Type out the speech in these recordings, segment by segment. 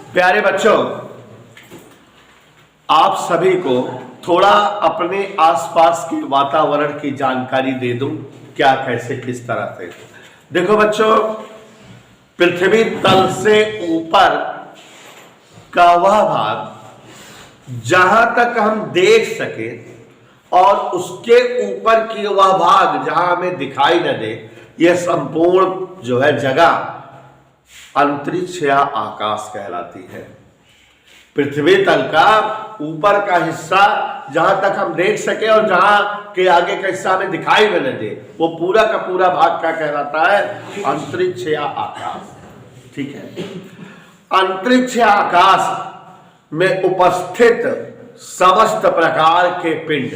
प्यारे बच्चों, आप सभी को थोड़ा अपने आसपास के वातावरण की जानकारी दे दूं, क्या कैसे किस तरह से। देखो बच्चों, पृथ्वी तल से ऊपर का वह भाग जहां तक हम देख सके और उसके ऊपर की वह भाग जहां हमें दिखाई न दे, यह संपूर्ण जो है जगह अंतरिक्ष या आकाश कहलाती है। पृथ्वी तल का ऊपर का हिस्सा जहां तक हम देख सके और जहां के आगे का हिस्सा हमें दिखाई भी न दे, वो पूरा का पूरा भाग क्या कहलाता है? अंतरिक्ष या आकाश। ठीक है। अंतरिक्ष या आकाश में उपस्थित समस्त प्रकार के पिंड,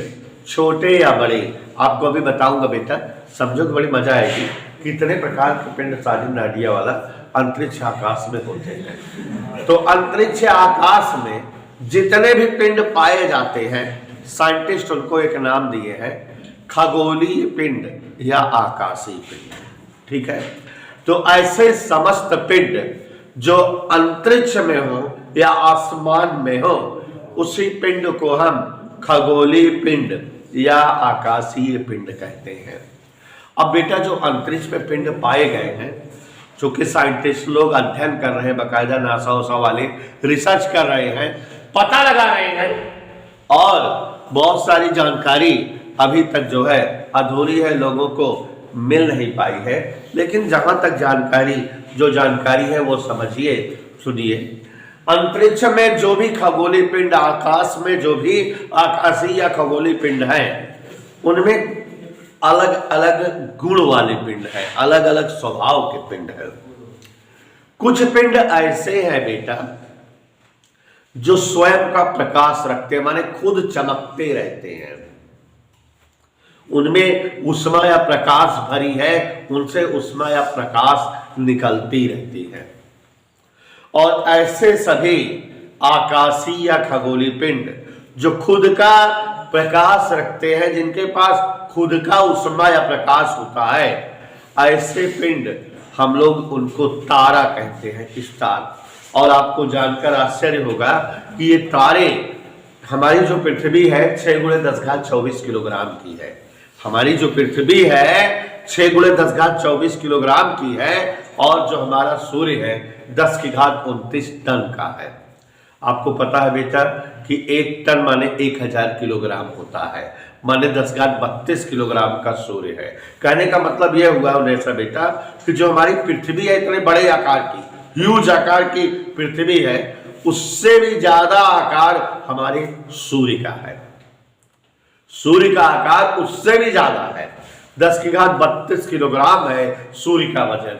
छोटे या बड़े, आपको अभी बताऊंगा बेटा, समझोगे बड़ी मजा आएगी। कितने प्रकार के पिंड साजिद नाडिया वाला अंतरिक्ष आकाश में होते हैं। तो अंतरिक्ष आकाश में जितने भी पिंड पाए जाते हैं, साइंटिस्ट उनको एक नाम दिए हैं खगोलीय पिंड या आकाशीय पिंड। ठीक है। तो ऐसे समस्त पिंड जो अंतरिक्ष में हो या आसमान में हो, उसी पिंड को हम खगोलीय पिंड या आकाशीय पिंड कहते हैं। अब बेटा, जो अंतरिक्ष में पिंड पाए गए हैं, चूंकि साइंटिस्ट लोग अध्ययन कर रहे हैं, बाकायदा नासा उसा वाले रिसर्च कर रहे हैं, पता लगा रहे हैं, और बहुत सारी जानकारी अभी तक जो है अधूरी है, लोगों को मिल नहीं पाई है। लेकिन जहां तक जानकारी है वो समझिए, सुनिए। अंतरिक्ष में जो भी खगोलीय पिंड, आकाश में जो भी आकाशीय या खगोलीय पिंड हैं, उनमें अलग अलग गुण वाले पिंड है, अलग अलग स्वभाव के पिंड है। कुछ पिंड ऐसे हैं बेटा जो स्वयं का प्रकाश रखते हैं, माने खुद चमकते रहते हैं, उनमें ऊष्मा या प्रकाश भरी है, उनसे ऊष्मा या प्रकाश निकलती रहती है। और ऐसे सभी आकाशीय या खगोलीय पिंड जो खुद का प्रकाश रखते हैं, जिनके पास खुद का ऊष्मा या प्रकाश होता है, ऐसे पिंड हम लोग उनको तारा कहते हैं, स्टार। और आपको जानकर आश्चर्य होगा कि ये तारे, हमारी जो पृथ्वी है 6×10⁻24 किलोग्राम की है। हमारी जो पृथ्वी है 6×10⁻24 किलोग्राम की है, और जो हमारा सूर्य है 10⁻29 टन का है। आपको पता है बेटा कि 1 टन माने 1000 किलोग्राम होता है, माने 10⁻32 किलोग्राम का सूर्य है। कहने का मतलब यह हुआ उन्हें बेटा कि जो हमारी पृथ्वी है, इतने बड़े आकार की, ह्यूज आकार की पृथ्वी है, उससे भी ज्यादा आकार हमारे सूर्य का है। सूर्य का आकार उससे भी ज्यादा है, 10⁻32 किलोग्राम है सूर्य का वजन।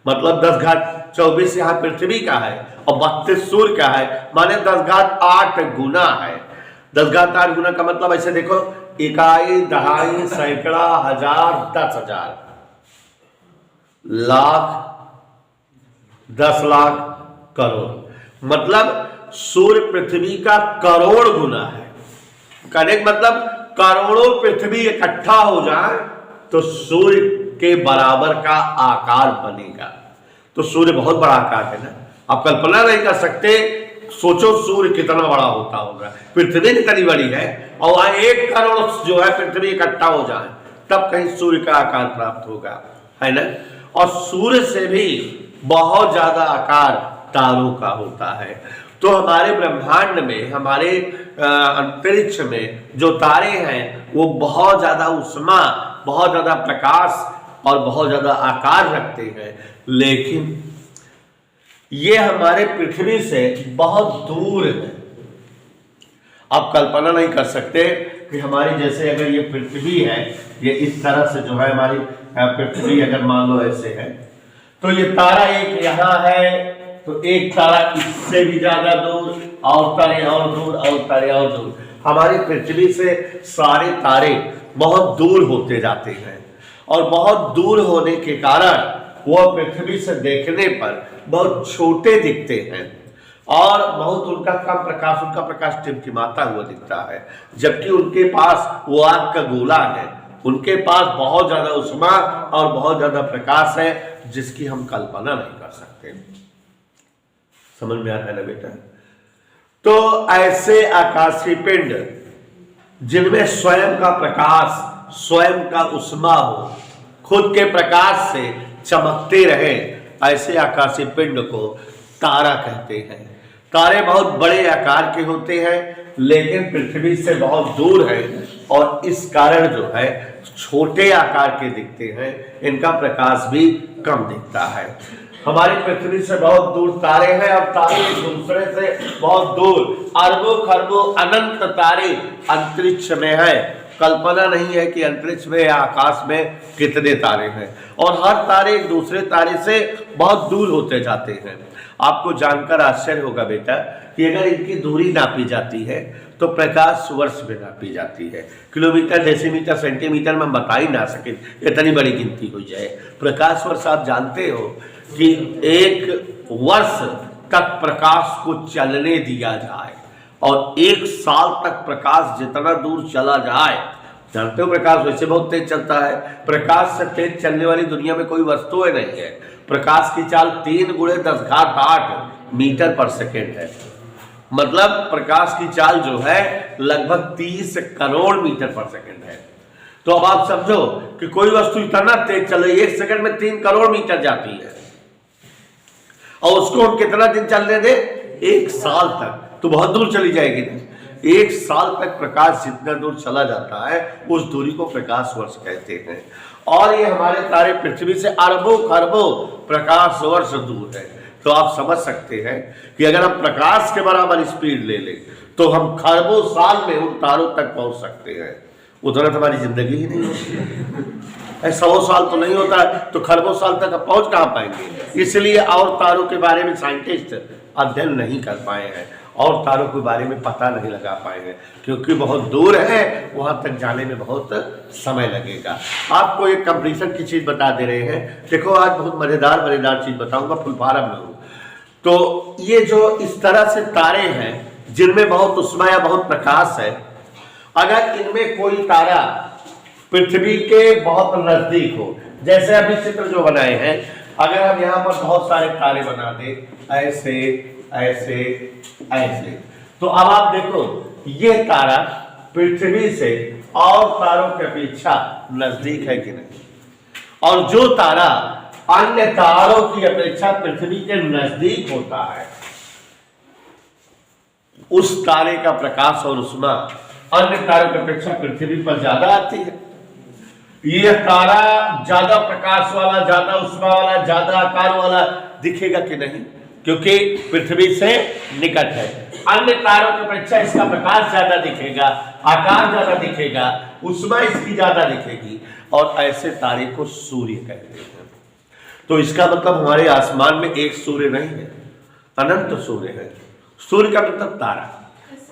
मतलब 10⁻24 यहाँ पृथ्वी का है और 32 सूर्य का है, माने 10⁸ गुना है। 10⁸ गुना का मतलब ऐसे देखो, इकाई, दहाई, सैकड़ा, हजार, 10,000, लाख, 10 लाख, करोड़। मतलब सूर्य पृथ्वी का करोड़ गुना है। कहने का मतलब करोड़ों पृथ्वी इकट्ठा हो जाए तो सूर्य के बराबर का आकार बनेगा। तो सूर्य बहुत बड़ा आकार है ना, आप कल्पना नहीं कर सकते। सोचो सूर्य कितना बड़ा होता होगा, पृथ्वी कितनी बड़ी है, और वहां 1 करोड़ जो है पृथ्वी इकट्ठा हो जाए तब कहीं सूर्य का आकार प्राप्त होगा, है ना। और सूर्य से भी बहुत ज्यादा आकार तारों का होता है। तो हमारे ब्रह्मांड में, हमारे अंतरिक्ष में जो तारे हैं, वो बहुत ज्यादा ऊष्मा, बहुत ज्यादा प्रकाश और बहुत ज्यादा आकार रखते हैं। लेकिन ये हमारे पृथ्वी से बहुत दूर है। आप कल्पना नहीं कर सकते कि हमारी, जैसे अगर ये पृथ्वी है, ये इस तरह से जो है हमारी पृथ्वी, अगर मान लो ऐसे है, तो ये तारा एक यहाँ है, तो एक तारा इससे भी ज्यादा दूर, और तारे और दूर, और तारे और दूर। हमारी पृथ्वी से सारे तारे बहुत दूर होते जाते हैं, और बहुत दूर होने के कारण वह पृथ्वी से देखने पर बहुत छोटे दिखते हैं, और बहुत उनका कम प्रकाश, उनका प्रकाश टिमटिमाता हुआ दिखता है। जबकि उनके पास वो आग का गोला है, उनके पास बहुत ज्यादा ऊष्मा और बहुत ज्यादा प्रकाश है, जिसकी हम कल्पना नहीं कर सकते। समझ में आता है ना बेटा? तो ऐसे आकाशीय पिंड जिनमें स्वयं का प्रकाश, स्वयं का उष्मा हो, खुद के प्रकाश से चमकते रहे, ऐसे आकाशीय पिंड को तारा कहते हैं। तारे बहुत बड़े आकार के होते हैं लेकिन पृथ्वी से बहुत दूर है और इस कारण जो है छोटे आकार के दिखते हैं, इनका प्रकाश भी कम दिखता है। हमारी पृथ्वी से बहुत दूर तारे हैं और तारे एक दूसरे से बहुत दूर अरबों खरबों अनंत तारे अंतरिक्ष में है। कल्पना नहीं है कि अंतरिक्ष में या आकाश में कितने तारे हैं और हर तारे एक दूसरे तारे से बहुत दूर होते जाते हैं। आपको जानकर आश्चर्य होगा बेटा कि अगर इनकी दूरी नापी जाती है तो प्रकाश वर्ष में नापी जाती है। किलोमीटर, डेसीमीटर, सेंटीमीटर में बता ही ना सके, इतनी बड़ी गिनती हो जाए। प्रकाश वर्ष आप जानते हो कि एक वर्ष तक प्रकाश को चलने दिया जाए और एक साल तक प्रकाश जितना दूर चला जाए, जानते हो प्रकाश वैसे बहुत तेज चलता है। प्रकाश से तेज चलने वाली दुनिया में कोई वस्तु है नहीं है। प्रकाश की चाल 3 × 10⁸ मीटर पर सेकेंड है। मतलब प्रकाश की चाल जो है लगभग 30 करोड़ मीटर पर सेकेंड है। तो अब आप समझो कि कोई वस्तु इतना तेज चल रही है, 1 सेकंड में 3 करोड़ मीटर जाती है और उसको हम कितना दिन चलने दे? 1 साल तक, तो बहुत दूर चली जाएगी ना। 1 साल तक प्रकाश जितना दूर चला जाता है उस दूरी को प्रकाश वर्ष कहते हैं। और ये हमारे तारे पृथ्वी से अरबों खरबों प्रकाश वर्ष दूर है। तो आप समझ सकते हैं कि अगर हम प्रकाश के बराबर स्पीड ले लें तो हम खरबों साल में उन तारों तक पहुंच सकते हैं। उतना तो हमारी जिंदगी ही नहीं होती है। 100 साल तो नहीं होता है तो खरबों साल तक अब पहुंच कहां पाएंगे। इसलिए और तारों के बारे में साइंटिस्ट अध्ययन नहीं कर पाए हैं और तारों के बारे में पता नहीं लगा पाए हैं क्योंकि बहुत दूर है, वहां तक जाने में बहुत समय लगेगा। आपको एक कंपटीशन की चीज बता दे रहे हैं। देखो आज बहुत मजेदार चीज बताऊंगा, फुलफारम में हूं। तो ये जो इस तरह से तारे हैं जिनमें बहुत उष्मा या बहुत प्रकाश है, अगर इनमें कोई तारा पृथ्वी के बहुत नजदीक हो, जैसे अभी चित्र जो बनाए हैं, अगर हम यहाँ पर बहुत सारे तारे बना दें ऐसे ऐसे ऐसे, तो अब आप देखो ये तारा पृथ्वी से और तारों की अपेक्षा नजदीक है कि नहीं, और जो तारा अन्य तारों की अपेक्षा पृथ्वी के नजदीक होता है उस तारे का प्रकाश और उष्मा अन्य तारों की अपेक्षा पृथ्वी पर ज्यादा आती है। यह तारा ज्यादा प्रकाश वाला, ज्यादा उष्मा वाला, ज्यादा आकार वाला दिखेगा कि नहीं, क्योंकि पृथ्वी से निकट है। अन्य तारों की अपेक्षा इसका प्रकाश ज्यादा दिखेगा, आकार ज्यादा दिखेगा, उष्मा इसकी ज्यादा दिखेगी और ऐसे तारे को सूर्य कहते हैं। तो इसका मतलब हमारे आसमान में एक सूर्य नहीं है, अनंत सूर्य है। सूर्य का मतलब तारा,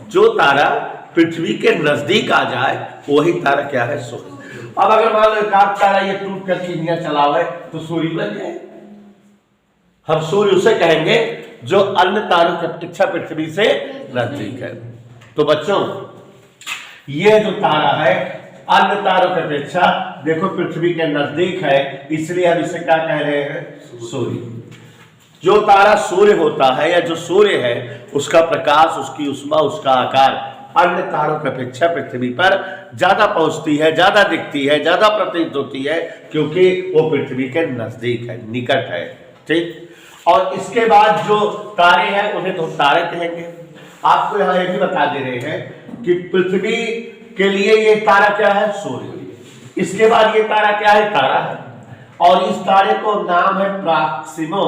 जो तारा पृथ्वी के नजदीक आ जाए वही तारा क्या है? सूर्य। अब अगर मान लो एक आध तारा ये टूट कर चिड़िया चलावे तो सूर्य बन जाए। हम सूर्य उसे कहेंगे जो अन्य तारों की अपेक्षा पृथ्वी से नजदीक है। तो बच्चों ये जो तारा है अन्य तारों की अपेक्षा देखो पृथ्वी के नजदीक है, इसलिए हम इसे क्या कह रहे हैं? सूर्य। जो तारा सूर्य होता है या जो सूर्य है उसका प्रकाश, उसकी उष्मा, उसका आकार अन्य तारों की अपेक्षा पृथ्वी पर ज्यादा पहुंचती है, ज्यादा दिखती है, ज्यादा प्रतीत होती है क्योंकि वो पृथ्वी के नजदीक है, निकट है। ठीक। और इसके बाद जो तारे हैं उन्हें तो तारे कहेंगे। आपको यहाँ ये भी बता दे रहे हैं कि पृथ्वी के लिए ये तारा क्या है? सूर्य। इसके बाद ये तारा क्या है? तारा है। और इस तारे को नाम है प्रॉक्सिमा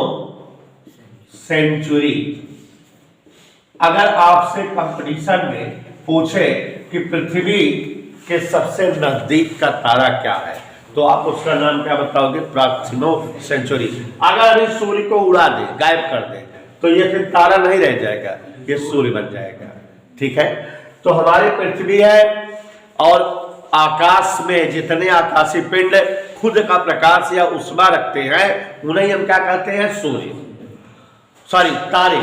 सेंचुरी। अगर आपसे कंपटीशन में पूछे कि पृथ्वी के सबसे नजदीक का तारा क्या है तो आप उसका नाम क्या बताओगे? Proxima Centauri. अगर इस सूर्य को उड़ा दे, गायब कर दे, तो ये फिर तारा नहीं रह जाएगा, ये सूर्य बन जाएगा। ठीक है। तो हमारी पृथ्वी है और आकाश में जितने आकाशीय पिंड खुद का प्रकाश या उष्मा रखते हैं उन्हें हम क्या कहते हैं? सूर्य, तारे।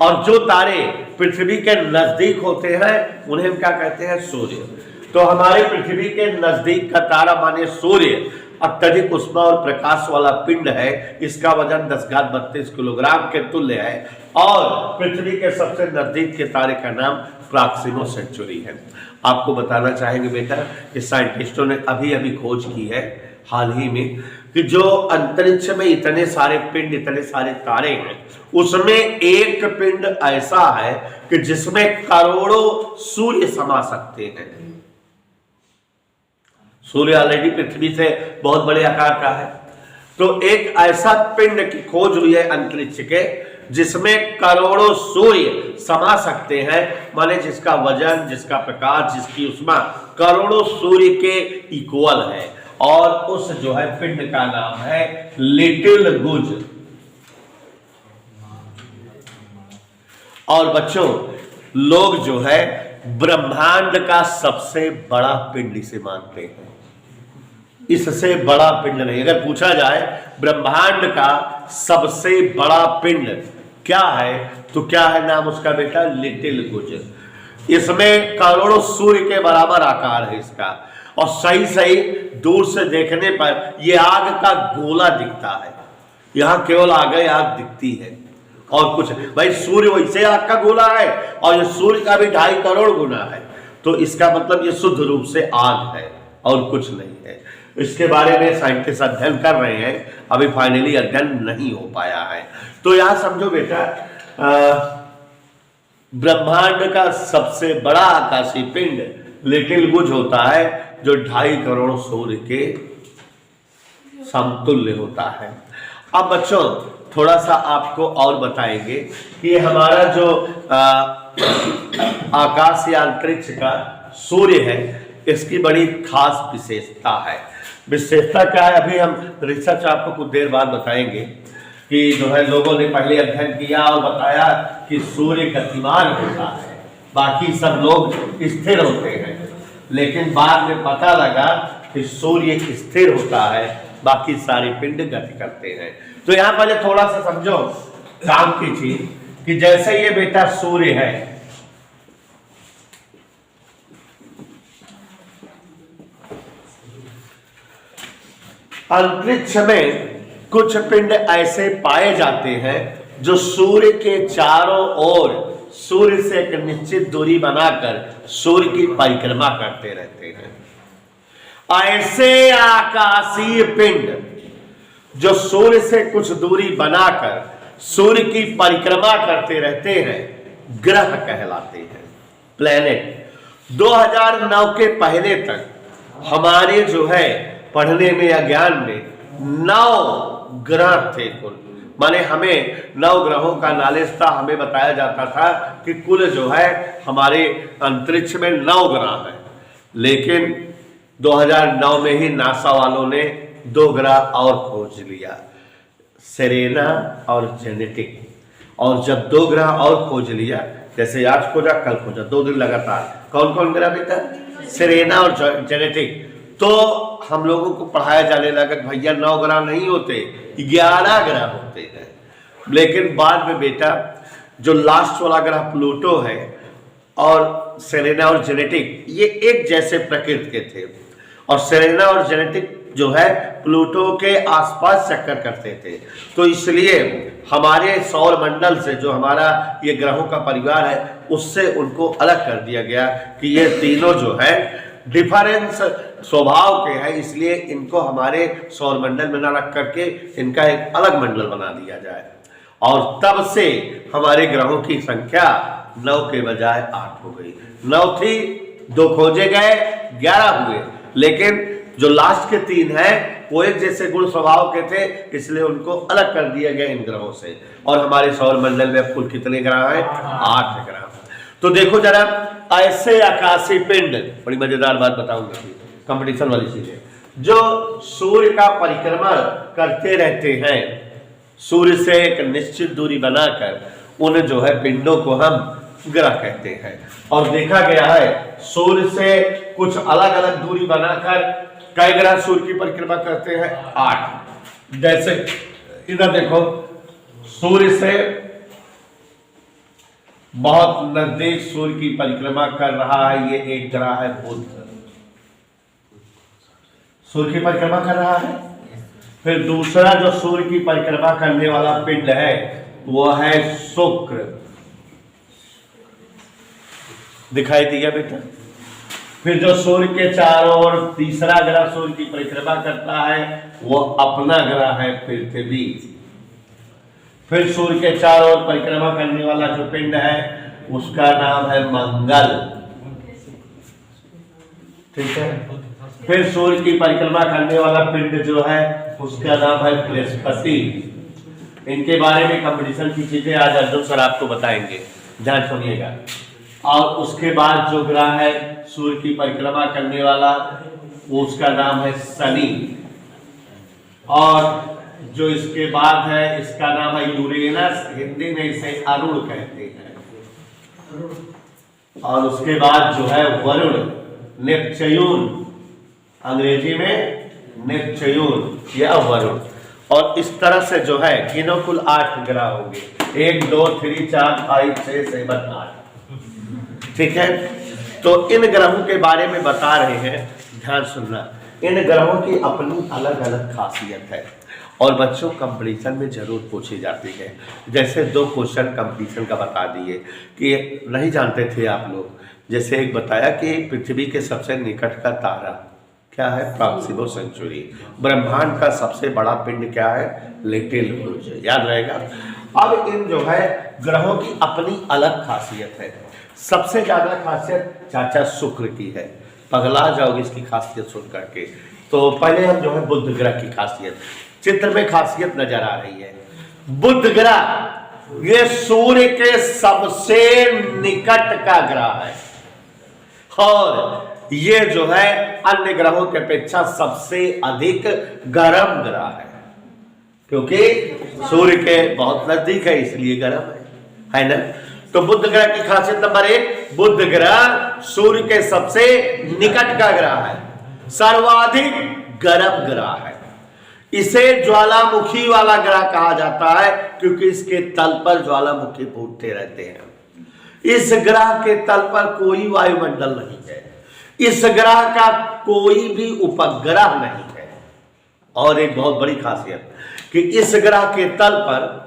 और जो तारे पृथ्वी के नजदीक होते हैं उन्हें हम क्या कहते हैं? सूर्य। तो हमारे पृथ्वी के नजदीक का तारा माने सूर्य अत्यधिक ऊष्मा और प्रकाश वाला पिंड है। इसका वजन 1032 किलोग्राम के तुल्य है और पृथ्वी के सबसे नजदीक के तारे का नाम प्रॉक्सिमा सेंचुरी है। आपको बताना चाहेंगे बेटा कि साइंटिस्टों ने अभी अभी खोज की है हाल ही में कि जो अंतरिक्ष में इतने सारे पिंड, इतने सारे तारे हैं, उसमें एक पिंड ऐसा है कि जिसमें करोड़ों सूर्य समा सकते हैं। सूर्य ऑलरेडी पृथ्वी से बहुत बड़े आकार का है, तो एक ऐसा पिंड की खोज हुई है अंतरिक्ष के जिसमें करोड़ों सूर्य समा सकते हैं, माने जिसका वजन, जिसका प्रकाश, जिसकी ऊष्मा करोड़ों सूर्य के इक्वल है। और उस जो है पिंड का नाम है लिटिल गुज। और बच्चों, लोग जो है ब्रह्मांड का सबसे बड़ा पिंड इसे मानते हैं। इससे बड़ा पिंड नहीं। अगर पूछा जाए ब्रह्मांड का सबसे बड़ा पिंड क्या है, तो क्या है नाम उसका बेटा? लिटिल गुज। इसमें करोड़ों सूर्य के बराबर आकार है इसका, और सही सही दूर से देखने पर यह आग का गोला दिखता है। यहां केवल आग ही आग दिखती है और कुछ भाई, सूर्य वैसे आग का गोला है और ये सूर्य का भी 2.5 करोड़ गुना है, तो इसका मतलब ये शुद्ध रूप से आग है और कुछ नहीं है। इसके बारे में साइंटिस्ट अध्ययन कर रहे हैं, अभी फाइनली अध्ययन नहीं हो पाया है। तो यहां समझो बेटा, ब्रह्मांड का सबसे बड़ा आकाशीय पिंड लिटिल गुज होता है, जो 2.5 करोड़ सूर्य के समतुल्य होता है। अब बच्चों, थोड़ा सा आपको और बताएंगे कि हमारा जो आकाश या अंतरिक्ष का सूर्य है, इसकी बड़ी खास विशेषता है। विशेषता क्या है, अभी हम रिसर्च आपको कुछ देर बाद बताएंगे कि जो है लोगों ने पहले अध्ययन किया और बताया कि सूर्य गतिमान होता है, बाकी सब लोग स्थिर होते हैं, लेकिन बाद में पता लगा कि सूर्य स्थिर होता है, बाकी सारे पिंड गति करते हैं। तो यहां पहले थोड़ा सा समझो काम की चीज कि जैसे ये बेटा सूर्य है, अंतरिक्ष में कुछ पिंड ऐसे पाए जाते हैं जो सूर्य के चारों ओर सूर्य से एक निश्चित दूरी बनाकर सूर्य की परिक्रमा करते रहते हैं। ऐसे आकाशीय पिंड जो सूर्य से कुछ दूरी बनाकर सूर्य की परिक्रमा करते रहते हैं, ग्रह कहलाते हैं, प्लेनेट। 2009 के पहले तक हमारे जो है पढ़ने में या ज्ञान में 9 ग्रह थे कुल, माने हमें 9 ग्रहों का नॉलेज था। हमें बताया जाता था कि कुल जो है हमारे अंतरिक्ष में 9 ग्रह हैं, लेकिन 2009 में ही नासा वालों ने 2 ग्रह और खोज लिया, सेरेना और जेनेटिक। और जब 2 ग्रह और खोज लिया, जैसे आज खोजा कल खोजा, 2 दिन लगातार। कौन कौन ग्रह बेटा? सेरेना और जेनेटिक। तो हम लोगों को पढ़ाया जाने लगा भैया 9 ग्रह नहीं होते, 11 ग्रह होते हैं। लेकिन बाद में बेटा जो लास्ट वाला ग्रह प्लूटो है और सेरेना और जेनेटिक, ये एक जैसे प्रकृति के थे, और सेरेना और जेनेटिक जो है प्लूटो के आसपास चक्कर करते थे। तो इसलिए हमारे सौर मंडल से जो हमारा ये ग्रहों का परिवार है, उससे उनको अलग कर दिया गया कि ये तीनों जो है डिफरेंस स्वभाव के हैं, इसलिए इनको हमारे सौर मंडल में न रख करके इनका एक अलग मंडल बना दिया जाए। और तब से हमारे ग्रहों की संख्या 9 के बजाय 8 हो गई। 9 थी, 2 खोजे गए, 11 हुए, लेकिन जो लास्ट के 3 हैं वो एक जैसे गुण स्वभाव के थे, इसलिए उनको अलग कर दिया गया इन ग्रहों से। और हमारे सौर मंडल में कुल कितने ग्रह हैं? 8 ग्रह। तो देखो जरा, ऐसे आकाशीय पिंड, बड़ी मजेदार बात बताऊंगा, कंपटीशन वाली चीजें, जो सूर्य का परिक्रमा करते रहते हैं सूर्य से एक निश्चित दूरी बनाकर, उन जो है पिंडों को हम ग्रह कहते हैं। और देखा गया है सूर्य से कुछ अलग अलग दूरी बनाकर कई ग्रह सूर्य की परिक्रमा करते हैं? 8। जैसे इधर देखो, सूर्य से बहुत नजदीक सूर्य की परिक्रमा कर रहा है ये एक ग्रह है बुध। सूर्य की परिक्रमा कर रहा है। फिर दूसरा जो सूर्य की परिक्रमा करने वाला पिंड है वो है शुक्र, दिखाई दिया बेटा। फिर जो सूर्य के चारों ओर तीसरा ग्रह सूर्य की परिक्रमा करता है वो अपना ग्रह है पृथ्वी। फिर सूर्य के चारों ओर परिक्रमा करने वाला जो पिंड है उसका नाम है मंगल, ठीक है। फिर सूर्य की परिक्रमा करने वाला पिंड जो है उसका नाम है बृहस्पति। इनके बारे में कंपटीशन की चीजें आज अर्जुन सर आपको बताएंगे, ध्यान सुनिएगा। और उसके बाद जो ग्रह है सूर्य की परिक्रमा करने वाला वो उसका नाम है शनि। और जो इसके बाद है इसका नाम है यूरेनस, हिंदी में इसे अरुण कहते हैं। और उसके बाद जो है वरुण, नेपच्यून, अंग्रेजी में नेपच्यून या वरुण। और इस तरह से जो है गिनो कुल 8 ग्रह होंगे, 1 2 3 4 5 6 7 8, ठीक है। तो इन ग्रहों के बारे में बता रहे हैं, ध्यान सुनना। इन ग्रहों की अपनी अलग अलग खासियत है और बच्चों कंपटीशन में जरूर पूछी जाती है। जैसे 2 क्वेश्चन कंपटीशन का बता दिए कि नहीं जानते थे आप लोग। जैसे एक बताया कि पृथ्वी के सबसे निकट का तारा क्या है, प्रॉक्सिमा सेंचुरी। ब्रह्मांड का सबसे बड़ा पिंड क्या है, लिटिल ब्रूज, याद रहेगा। अब इन जो है ग्रहों की अपनी अलग खासियत है। सबसे ज्यादा खासियत चाचा शुक्र की है, पगला जाओगे इसकी खासियत सुन करके। तो पहले हम जो है बुध ग्रह की खासियत, चित्र में खासियत नजर आ रही है। बुध ग्रह ये सूर्य के सबसे निकट का ग्रह है और ये जो है अन्य ग्रहों के अपेक्षा सबसे अधिक गर्म ग्रह है, क्योंकि सूर्य के बहुत नजदीक है इसलिए गर्म है ना। तो बुध ग्रह की खासियत नंबर 1, बुध ग्रह सूर्य के सबसे निकट का ग्रह है, सर्वाधिक गर्म ग्रह है। इसे ज्वालामुखी वाला ग्रह कहा जाता है क्योंकि इसके तल पर ज्वालामुखी फूटते रहते हैं। इस ग्रह के तल पर कोई वायुमंडल नहीं है, इस ग्रह का कोई भी उपग्रह नहीं है। और एक बहुत बड़ी खासियत कि इस ग्रह के तल पर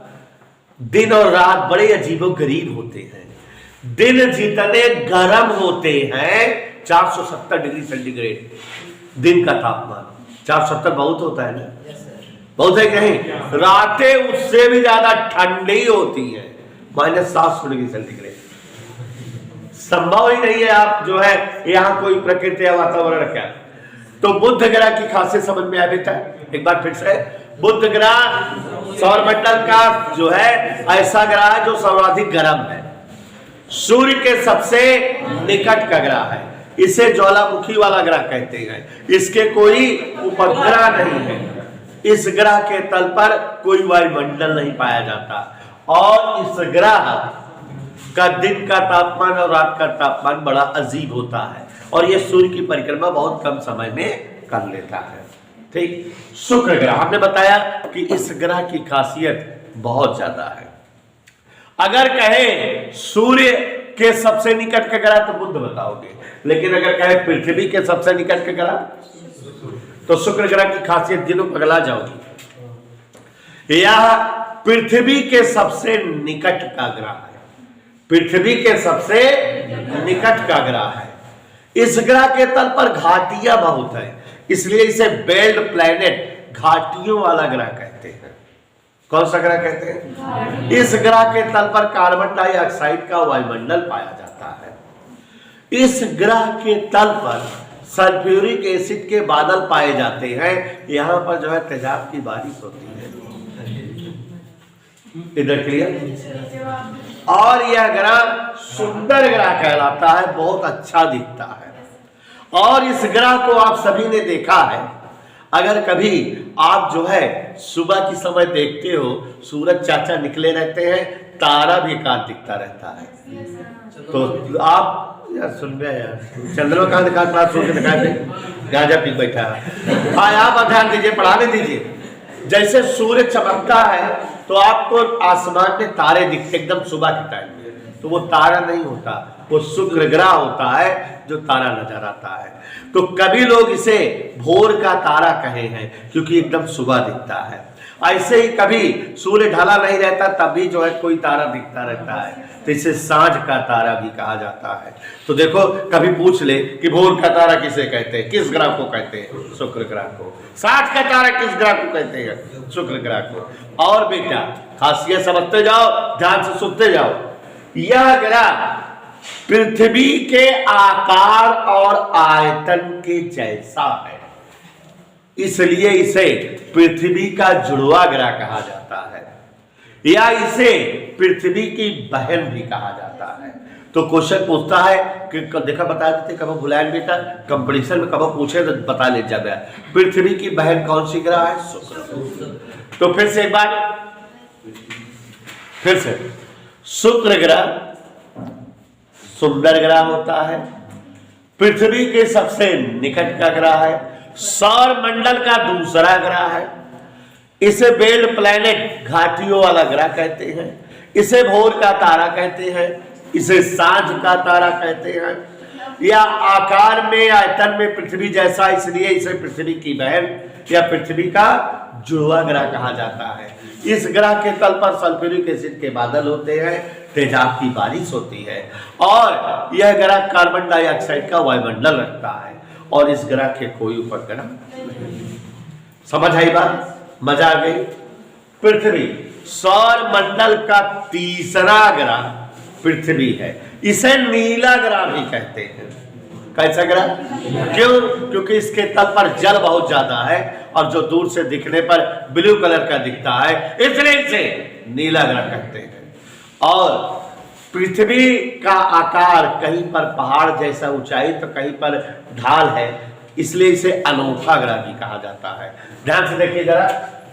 दिन और रात बड़े अजीबोगरीब होते हैं। दिन जितने गर्म होते हैं 470 डिग्री सेंटीग्रेड दिन का तापमान, 470 बहुत होता है ना, बहुत है नहीं। रातें उससे भी ज्यादा ठंडी होती है, -700 डिग्री सेंटीग्रेड। संभव ही नहीं है आप जो है यहाँ कोई प्रकृति या वातावरण क्या। तो बुध ग्रह की खासियत समझ में आ बेटा, एक बार फिर से। बुध ग्रह सौरमंडल का जो है ऐसा ग्रह है जो सर्वाधिक गर्म है, सूर्य के सबसे निकट का ग्रह है, इसे ज्वालामुखी वाला ग्रह कहते हैं। इसके कोई उपग्रह नहीं है, इस ग्रह के तल पर कोई वायुमंडल नहीं पाया जाता और इस ग्रह का दिन का तापमान और रात का तापमान बड़ा अजीब होता है और यह सूर्य की परिक्रमा बहुत कम समय में कर लेता है, ठीक। शुक्र ग्रह हमने बताया कि इस ग्रह की खासियत बहुत ज्यादा है। अगर कहे सूर्य के सबसे निकट का ग्रह तो बुध बताओगे, लेकिन अगर कहे पृथ्वी के सबसे निकट का ग्रह तो शुक्र ग्रह की खासियत दिनों पगला जाओगी। यह पृथ्वी के सबसे निकट का ग्रह है, पृथ्वी के सबसे निकट का ग्रह है। इस ग्रह के तल पर घाटियां बहुत है, इसलिए इसे बेल्ट प्लैनेट, घाटियों वाला ग्रह कहते हैं। कौन सा ग्रह कहते हैं? इस ग्रह के तल पर कार्बन डाइऑक्साइड का वायुमंडल पाया जाता है। इस ग्रह के तल पर सल्फ्यूरिक एसिड के बादल पाए जाते हैं। यहां पर जो है तेजाब की बारिश होती है। इधर क्लियर। और यह ग्रह सुंदर ग्रह कहलाता है, बहुत अच्छा दिखता है। और इस ग्रह को आप सभी ने देखा है, अगर कभी आप जो है सुबह की समय देखते हो, सूरज चाचा निकले रहते हैं, तारा भी एकाध दिखता रहता है। तो आप यार सुन गए यार, चंद्रमा कहाँ दिखा रहा, सूर्य दिखाए थे, गांजा पी बैठा है। हाँ आप ध्यान दीजिए, पढ़ाने दीजिए। जैसे सूर्य चमकता है तो आपको आसमान में तारे दिखते एकदम सुबह के टाइम में, तो वो तारा नहीं होता, वो शुक्र ग्रह होता है जो तारा नजर आता है। तो कभी लोग इसे भोर का तारा कहे हैं क्योंकि एकदम सुबह दिखता है। ऐसे ही कभी सूर्य ढला नहीं रहता तब भी जो है कोई तारा दिखता रहता है, तो इसे सांझ का तारा भी कहा जाता है। तो देखो कभी पूछ ले कि भोर का तारा किसे कहते हैं, किस ग्रह को कहते हैं, शुक्र ग्रह को। सांझ का तारा किस ग्रह को कहते हैं, शुक्र ग्रह को। और बेटा खासियत समझते जाओ, ध्यान से सुनते जाओ। यह ग्रह पृथ्वी के आकार और आयतन के जैसा है, इसलिए इसे पृथ्वी का जुड़वा ग्रह कहा जाता है, या इसे पृथ्वी की बहन भी कहा जाता है। तो क्वेश्चन पूछता है कि देखा बता देते, कब भुलाएं बेटा, कंपटीशन में कब पूछे तो बता ले जाए पृथ्वी की बहन कौन सी ग्रह है, शुक्र। तो फिर से एक बार, फिर से शुक्र ग्रह सुंदर ग्रह होता है, पृथ्वी के सबसे निकट का ग्रह है, सौर मंडल का दूसरा ग्रह है। इसे बेल्ट प्लैनेट घाटियों वाला ग्रह कहते हैं, इसे भोर का तारा कहते हैं, इसे सांझ का तारा कहते हैं, या आकार में आयतन में पृथ्वी जैसा, इसलिए इसे पृथ्वी की बहन या पृथ्वी का जुड़वा ग्रह कहा जाता है। इस ग्रह के तल पर सल्फ्यूरिक एसिड के बादल होते हैं, तेजाब की बारिश होती है, और यह ग्रह कार्बन डाइऑक्साइड का वायुमंडल रखता है, और इस ग्रह के कोई उपग्रह नहीं। समझ आई बात, मजा आ गई। पृथ्वी सौर मंडल का तीसरा ग्रह पृथ्वी है, इसे नीला ग्रह भी कहते हैं। कैसा ग्रह, क्यों, क्योंकि इसके तल पर जल बहुत ज्यादा है और जो दूर से दिखने पर ब्लू कलर का दिखता है, इसलिए इसे नीला ग्रह कहते हैं। और पृथ्वी का आकार कहीं पर पहाड़ जैसा ऊंचाई तो कहीं पर ढाल है, इसलिए इसे अनोखा ग्रह भी कहा जाता है। ध्यान से देखिए जरा,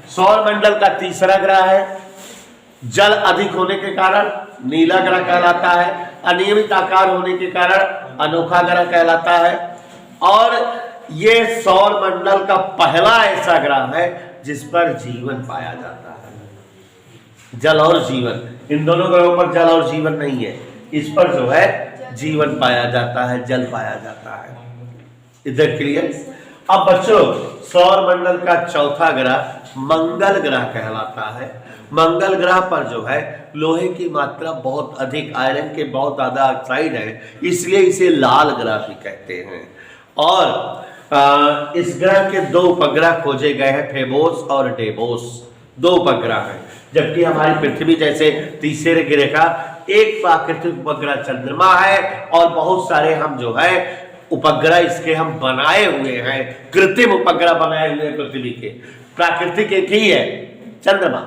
सौर मंडल का तीसरा ग्रह है, जल अधिक होने के कारण नीला ग्रह कहलाता है, अनियमित आकार होने के कारण अनोखा ग्रह कहलाता है, और ये सौर मंडल का पहला ऐसा ग्रह है जिस पर जीवन पाया जाता है। जल और जीवन, इन दोनों ग्रहों पर जल और जीवन नहीं है, इस पर जो है जीवन पाया जाता है, जल पाया जाता है। इधर क्लियर। अब बच्चों सौर मंडल का चौथा ग्रह मंगल ग्रह कहलाता है। मंगल ग्रह पर जो है लोहे की मात्रा बहुत अधिक, आयरन के बहुत ज्यादा ऑक्साइड है, इसलिए इसे लाल ग्रह भी कहते हैं। और इस ग्रह के दो उपग्रह खोजे गए हैं, फेबोस और डेबोस, दो उपग्रह हैं। जबकि हमारी पृथ्वी जैसे तीसरे ग्रह का एक प्राकृतिक उपग्रह चंद्रमा है, और बहुत सारे हम जो है उपग्रह इसके हम बनाए हुए हैं, कृत्रिम उपग्रह बनाए हुए हैं पृथ्वी के। प्राकृतिक एक ही है चंद्रमा,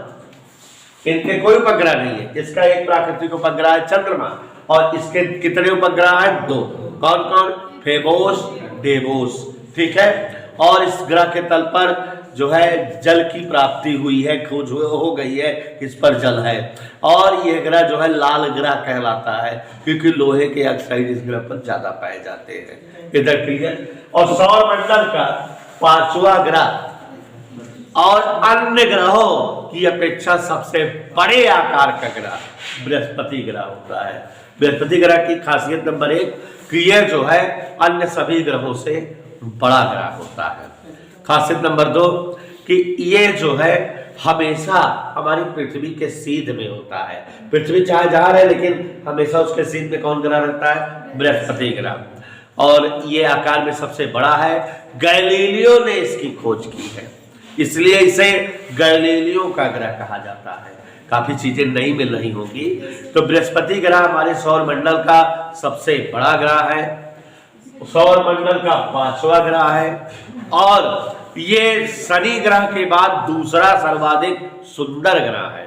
इनके कोई उपग्रह नहीं है। इसका एक प्राकृतिक उपग्रह है चंद्रमा, और इसके कितने उपग्रह हैं, दो। कौन कौन, फेबोस, डेबोस, ठीक है। और इस ग्रह के तल पर जो है जल की प्राप्ति हुई है, खोज हो गई है, इस पर जल है, और यह ग्रह जो है लाल ग्रह कहलाता है क्योंकि लोहे के ऑक्साइड इस ग्रह पर ज्यादा पाए जाते हैं। इधर क्लियर। और सौर मंडल का पांचवा ग्रह और अन्य ग्रहों की अपेक्षा सबसे बड़े आकार का ग्रह बृहस्पति ग्रह होता है। बृहस्पति ग्रह की खासियत नंबर 1 कि यह जो है अन्य सभी ग्रहों से बड़ा ग्रह होता है। खासियत नंबर 2 कि ये जो है हमेशा हमारी पृथ्वी के सीध में होता है। पृथ्वी चाहे जहां रहे लेकिन हमेशा उसके सीध में कौन ग्रह रहता है, बृहस्पति ग्रह, और ये आकार में सबसे बड़ा है। गैलीलियो ने इसकी खोज की है, इसलिए इसे गैलीलियो का ग्रह कहा जाता है। काफी चीजें नई मिल रही होंगी। तो बृहस्पति ग्रह हमारे सौर मंडल का सबसे बड़ा ग्रह है, सौर मंडल का 5वां ग्रह है, और ये शनि ग्रह के बाद दूसरा सर्वाधिक सुंदर ग्रह है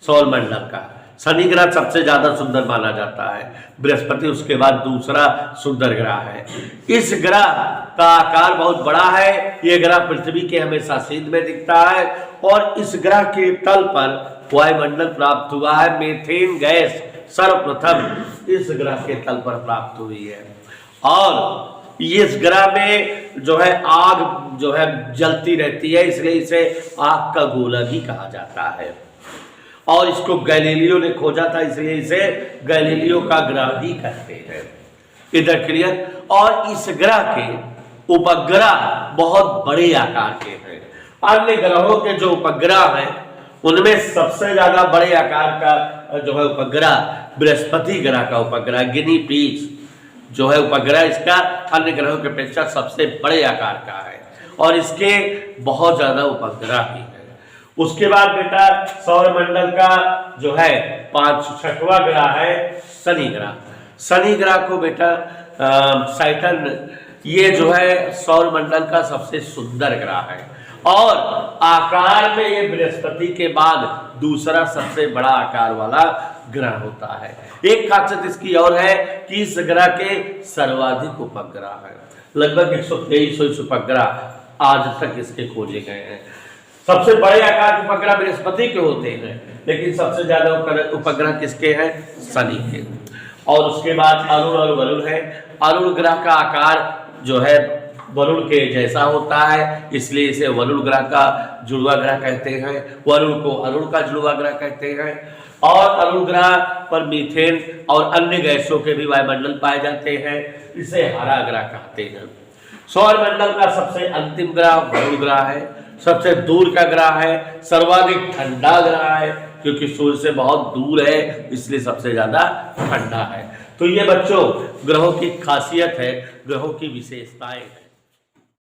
सौर मंडल का। शनि ग्रह सबसे ज्यादा सुंदर माना जाता है, बृहस्पति उसके बाद दूसरा सुंदर ग्रह है। इस ग्रह का आकार बहुत बड़ा है, यह ग्रह पृथ्वी के हमेशा सीध में दिखता है, और इस ग्रह के तल पर वायुमंडल प्राप्त हुआ है। मीथेन गैस सर्वप्रथम इस ग्रह के तल पर प्राप्त हुई है, और इस ग्रह में जो है आग जो है जलती रहती है, इसलिए इसे आग का गोला भी कहा जाता है। और इसको गैलीलियो ने खोजा था, इसलिए इसे गैलीलियो का ग्रह भी कहते हैं। इधर क्लियर। और इस ग्रह के उपग्रह बहुत बड़े आकार के हैं। अन्य ग्रहों के जो उपग्रह हैं उनमें सबसे ज्यादा बड़े आकार का जो है उपग्रह बृहस्पति ग्रह का उपग्रह गिनी पीस जो है उपग्रह, इसका अन्य ग्रहों की अपेक्षा सबसे बड़े आकार का है और इसके बहुत ज्यादा उपग्रह भी है। उसके बाद बेटा सौरमंडल का जो है 6वां ग्रह है शनि ग्रह। शनि ग्रह को बेटा सैटर्न, ये जो है सौरमंडल का सबसे सुंदर ग्रह है और आकार में ये बृहस्पति के बाद दूसरा सबसे बड़ा आकार वाला ग्रह होता है। एक खासियत इसकी और है कि इस ग्रह के सर्वाधिक उपग्रह है, लगभग 123 उपग्रह आज तक इसके खोजे गए हैं। सबसे बड़े आकार के उपग्रह बृहस्पति के होते हैं, लेकिन सबसे ज्यादा उपग्रह किसके हैं? शनि के। और उसके बाद अरुण और वरुण है। अरुण ग्रह का आकार जो है वरुण के जैसा होता है, इसलिए इसे वरुण ग्रह का जुड़वा ग्रह कहते हैं। वरुण को अरुण का जुड़वा ग्रह कहते हैं। और अरुण ग्रह पर मीथेन और अन्य गैसों के भी वायुमंडल पाए जाते हैं, इसे हरा ग्रह कहते हैं। सौरमंडल का सबसे अंतिम ग्रह वरुण ग्रह है, सबसे दूर का ग्रह है, सर्वाधिक ठंडा ग्रह है क्योंकि सूर्य से बहुत दूर है, इसलिए सबसे ज्यादा ठंडा है। तो ये बच्चों ग्रहों की खासियत है, ग्रहों की विशेषताएं।